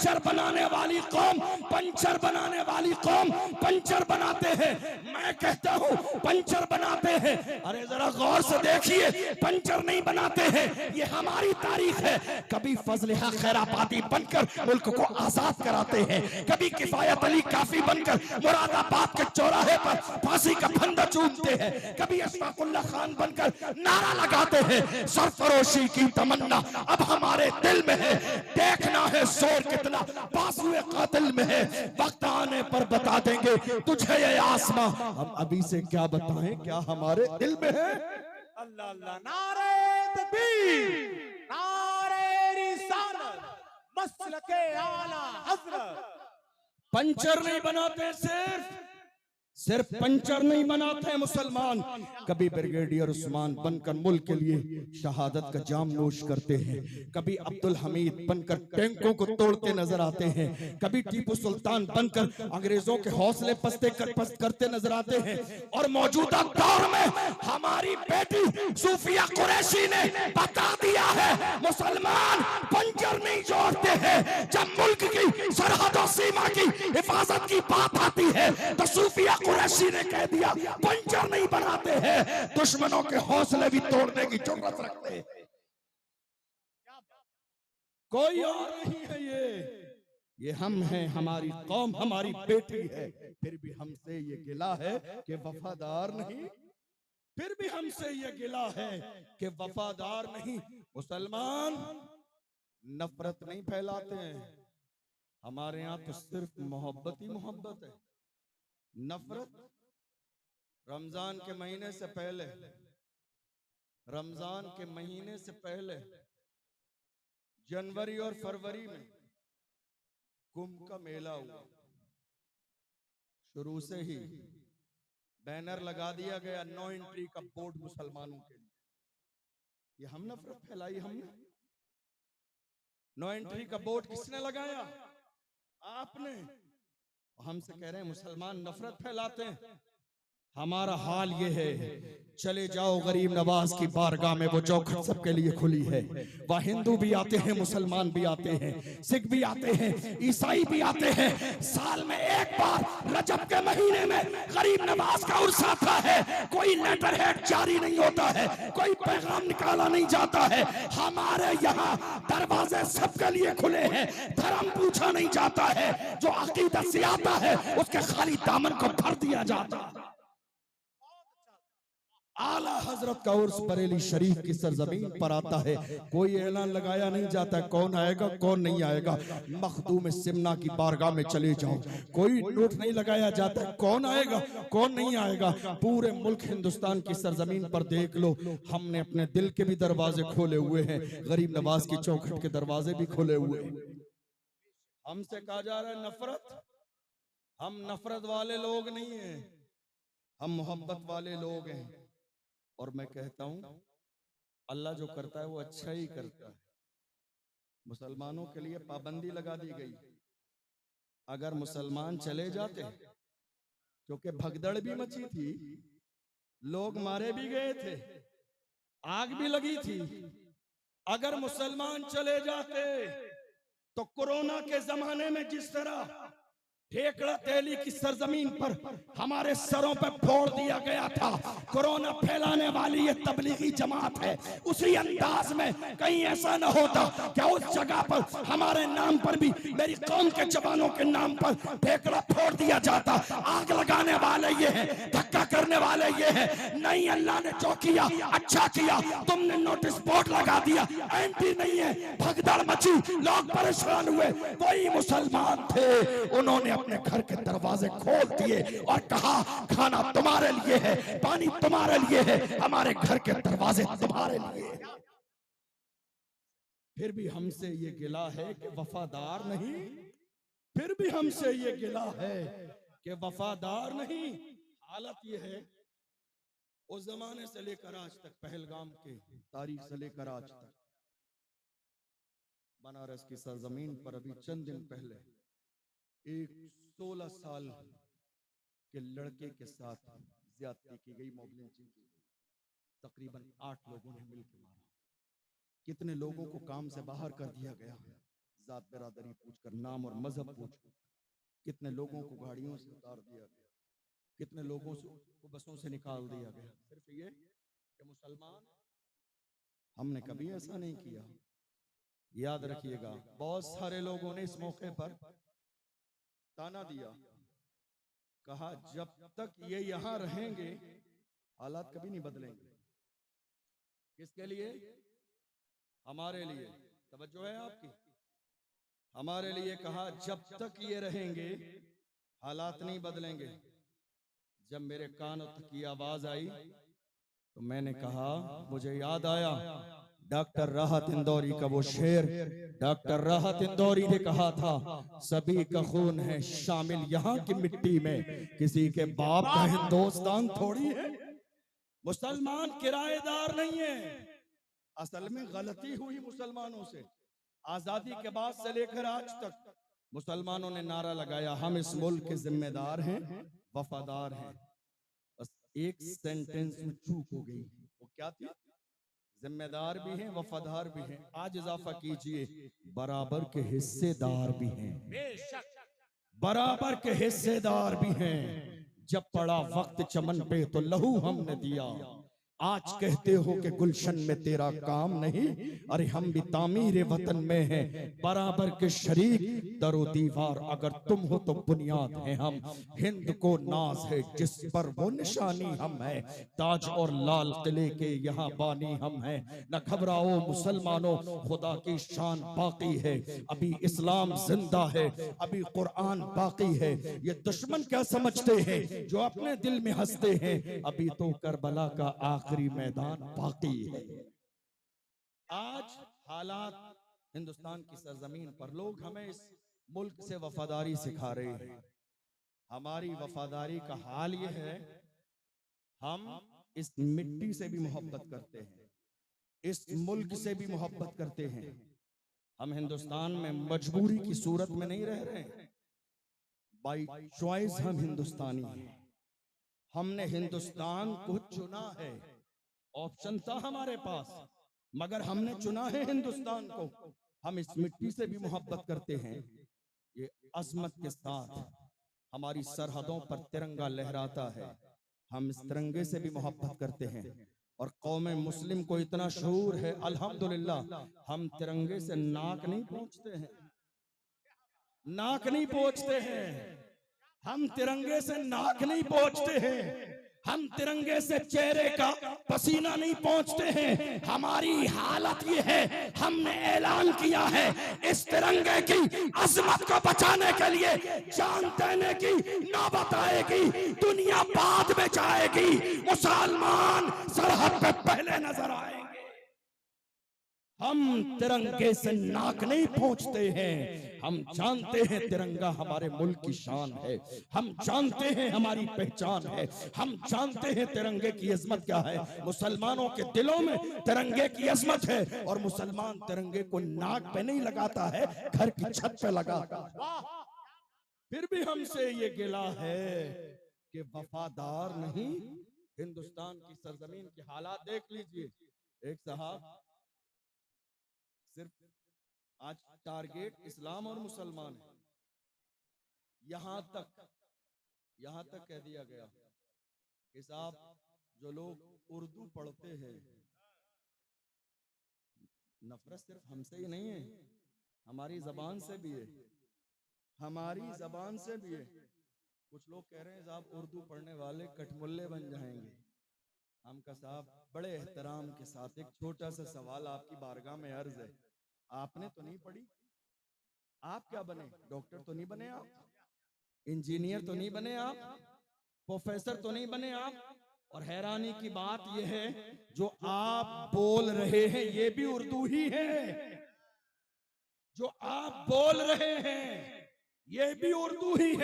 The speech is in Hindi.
पंचर बनाने वाली कौम, पंचर बनाने वाली कौम पंचर बनाते हैं। मैं कहता हूं पंचर बनाते हैं, अरे जरा गौर से देखिए, पंचर नहीं बनाते हैं, ये हमारी तारीख है। कभी फजलिहा खैराबादी बनकर मुल्क को आजाद कराते हैं, कभी किफायत अली काफी बनकर मुरादाबाद के चौराहे पर फांसी का फंदा चूमते हैं, कभी अशफाकुल्लाह खान बनकर नारा लगाते हैं। सरफरोशी की तमन्ना अब हमारे दिल में है, देखना है जोर कितना बाजुए कातिल में है। वक्त आने पर बता देंगे तुझे ये आसमां, हम अभी से क्या बताएं क्या हमारे दिल में है। अल्लाह अल्लाह, नारे तकबीर, नारे रिसालत, मसलके आला हजरत। पंचर नहीं बनाते, सिर्फ पंचर नहीं बनाते मुसलमान, कभी ब्रिगेडियर उस्मान बनकर मुल्क के लिए शहादत का जाम नोश करते हैं, कभी अब्दुल हमीद बनकर टैंकों को तोड़ते नजर आते हैं, कभी टीपू सुल्तान बनकर अंग्रेजों के हौसले पस्त करते नजर आते हैं। और मौजूदा दौर में हमारी बेटी सूफिया कुरैशी ने बता दिया है, मुसलमान पंचर नहीं जोड़ते हैं। जब मुल्क की सरहदों सीमा की हिफाजत की बात आती है तो सूफिया कुरैशी ने कह दिया पंचर नहीं बनाते हैं, दुश्मनों के हौसले भी तोड़ने की जुर्रत रखते हैं। कोई और नहीं है ये हम हैं, हमारी कौम हमारी बेटी है। फिर भी हमसे ये गिला है कि वफादार नहीं, फिर भी हमसे ये गिला है कि वफादार नहीं। मुसलमान नफरत नहीं फैलाते हैं, हमारे यहाँ तो सिर्फ मोहब्बत ही मोहब्बत है। नफरत रमजान के महीने से पहले, रमजान के महीने से पहले जनवरी और फरवरी में कुंभ का मेला हुआ, शुरू से ही बैनर लगा दिया गया नो एंट्री का बोर्ड मुसलमानों के लिए। ये हम नफरत फैलाई, हमने नो एंट्री का बोर्ड किसने लगाया? आपने। हमसे कह रहे हैं मुसलमान नफरत फैलाते हैं। हमारा हाल ये है, चले जाओ गरीब नवाज की बारगाह में, वो चौखट सबके लिए खुली है। वह हिंदू भी आते हैं, मुसलमान भी आते हैं, सिख भी आते हैं, ईसाई भी आते हैं। साल में एक बार रजब के महीने में गरीब नवाज का उर्स आता है। कोई लेटर हेड जारी नहीं होता है, कोई पैगाम निकाला नहीं जाता है। हमारे यहाँ दरवाजे सबके लिए खुले हैं, धर्म पूछा नहीं जाता है। जो अकीदत से आता है उसके खाली दामन को भर दिया जाता है। आला हजरत का उर्स बरेली शरीफ की सरजमीन पर आता है, कोई ऐलान लगाया नहीं जाता कौन आएगा कौन नहीं आएगा। मखदूम सिमना की बारगाह में चले जाओ, कोई नोट नहीं लगाया जाता कौन आएगा कौन नहीं आएगा। पूरे मुल्क हिंदुस्तान की सरजमीन पर देख लो, हमने अपने दिल के भी दरवाजे खोले हुए हैं, गरीब नवाज की चौखट के दरवाजे भी खोले हुए हैं। हमसे कहा जा रहा है नफरत, हम नफरत वाले लोग नहीं हैं, हम मोहब्बत वाले लोग हैं। और मैं कहता हूं अल्लाह जो करता है वो अच्छा ही करता है। मुसलमानों के लिए पाबंदी लगा दी गई, अगर मुसलमान चले जाते, क्योंकि भगदड़ भी मची थी, लोग मारे भी गए थे, आग भी लगी थी। अगर मुसलमान चले जाते तो कोरोना के जमाने में जिस तरह ठेकड़ा तेली की सरजमीन पर हमारे सरों पर फोड़ दिया गया था, कोरोना फैलाने वाली ये तबलीगी जमात है, उसी अंदाज में कहीं ऐसा न होता क्या उस जगह पर हमारे नाम पर भी, मेरी कौम के जवानों के नाम पर ठेकड़ा फोड़ दिया जाता। आग लगाने वाले ये हैं, धक्का करने वाले ये हैं। नहीं, अल्लाह ने जो किया अच्छा किया, तुमने नोटिस बोर्ड लगा दिया, एंटी नहीं है, भगदड़ मची, लोग परेशान हुए। वही मुसलमान थे, उन्होंने अपने घर के दरवाजे खोल दिए और कहा खाना तुम्हारे लिए है, पानी तुम्हारे लिए है, हमारे घर के दरवाजे तुम्हारे लिए। फिर भी हमसे ये गिला है कि वफादार नहीं, फिर भी हमसे ये गिला है कि वफादार नहीं। हालत ये है, उस जमाने से लेकर आज तक, पहलगाम के तारीख से लेकर आज तक, बनारस की सरजमीन पर अभी चंद दिन पहले एक 16 साल के लड़के के साथ ज्यादती की गई, मॉब लिंचिंग की गई। तकरीबन 8 लोगों ने मिलकर मारा, कितने लोगों को काम से बाहर कर दिया गया, जात बिरादरी पूछकर, नाम और मजहब पूछकर। कितने लोगों को गाड़ियों से उतार दिया गया, कितने लोगों को बसों से निकाल दिया गया, सिर्फ ये कि मुसलमान। हमने कभी ऐसा नहीं किया। याद रखिएगा, बहुत सारे लोगों ने इस मौके पर ताना दिया, कहा जब तक ये यहां रहेंगे हालात कभी नहीं बदलेंगे। किसके लिए? हमारे लिए। तवज्जो है आपकी? हमारे लिए कहा जब तक ये रहेंगे हालात नहीं बदलेंगे। जब मेरे कानों तक की आवाज आई तो मैंने कहा, मुझे याद आया डॉक्टर राहत इंदौरी का वो शेर। डॉक्टर राहत इंदौरी ने कहा था, सभी का खून है शामिल यहाँ की मिट्टी में, किसी के बाप का हिंदुस्तान थोड़ी है। मुसलमान किराएदार नहीं है। असल में गलती हुई मुसलमानों से। आजादी के बाद से लेकर आज तक मुसलमानों ने नारा लगाया, हम इस मुल्क के जिम्मेदार हैं, वफादार हैं। बस एक सेंटेंस में चूक हो गई। वो क्या थी? जिम्मेदार भी हैं, वफादार भी हैं। आज इजाफा कीजिए, बराबर के हिस्सेदार भी हैं। बराबर के हिस्सेदार भी हैं। जब पड़ा वक्त चमन पे तो लहू हमने दिया। आज कहते हो कि गुलशन में तेरा काम नहीं, अरे हम भी तामीर वतन में हैं, बराबर के शरीक। दरो दीवार अगर तुम हो तो बुनियाद है हम। हिंद को नाज है जिस पर वो निशानी हम है, ताज और लाल किले के यहाँ बानी हम हैं। न घबराओ मुसलमानों, खुदा की शान बाकी है। अभी इस्लाम जिंदा है, अभी कुरान बाकी है। ये दुश्मन क्या समझते हैं जो अपने दिल में हंसते हैं, अभी तो करबला का आखिरी मैदान बाकी है। आज हालात हिंदुस्तान की सरजमीन पर, लोग हमें इस मुल्क से वफादारी सिखा रहे हैं। हमारी वफादारी का हाल यह है, हम इस मिट्टी से भी मोहब्बत करते हैं, इस मुल्क से भी मोहब्बत करते हैं। हम हिंदुस्तान में मजबूरी की सूरत में नहीं रह रहे हैं, बाई चॉइस हम हिंदुस्तानी हैं। हमने हिंदुस्तान को चुना है। ऑप्शन था हमारे पास, मगर हमने चुना है हिंदुस्तान को। हम इस मिट्टी से भी मोहब्बत करते हैं। ये अजमत के साथ हमारी सरहदों पर तिरंगा लहराता है, हम इस तिरंगे से भी मोहब्बत करते हैं। और कौमे मुस्लिम को इतना शऊर है, अल्हम्दुलिल्लाह, हम तिरंगे से नाक नहीं पोंछते हैं। नाक नहीं पोंछते हैं, हम तिरंगे से नाक नहीं पोंछते हैं, हम तिरंगे से चेहरे का पसीना नहीं पोंछते हैं। हमारी हालत ये है, हमने ऐलान किया है इस तिरंगे की अजमत को बचाने के लिए जान देने की नौबत आएगी। दुनिया बाद में जाएगी, मुसलमान सरहद पे पहले नजर आएंगे। हम तिरंगे से नाक नहीं पोंछते हैं। हम जानते हैं तिरंगा हमारे मुल्क की शान है, हम जानते हैं हमारी पहचान है, हम जानते हैं तिरंगे की अजमत क्या है। मुसलमानों के दिलों में तिरंगे की अजमत है, और मुसलमान तिरंगे को नाक पे नहीं लगाता है, घर की छत पे लगाता है। फिर भी हमसे ये गिला है कि वफादार नहीं। हिंदुस्तान की सरजमीन के हालात देख लीजिए। एक साहब, सिर्फ आज टारगेट इस्लाम और मुसलमान है। यहां तक कह दिया गया कि साहब, जो लोग उर्दू पढ़ते हैं, नफरत सिर्फ हमसे ही नहीं है, हमारी जबान से भी है, हमारी जबान से भी है। कुछ लोग कह रहे हैं साहब उर्दू पढ़ने वाले कठमुल्ले बन जाएंगे। हम का साहब बड़े एहतराम के साथ एक छोटा सा सवाल आपकी बारगाह में अर्ज है। आपने तो नहीं पढ़ी, आप क्या बने? डॉक्टर तो नहीं बने आप, इंजीनियर तो नहीं बने आप, प्रोफेसर तो नहीं बने आप। और हैरानी की बात यह है, जो आप बोल रहे हैं ये भी उर्दू ही है। जो आप बोल रहे हैं ये भी उर्दू ही है।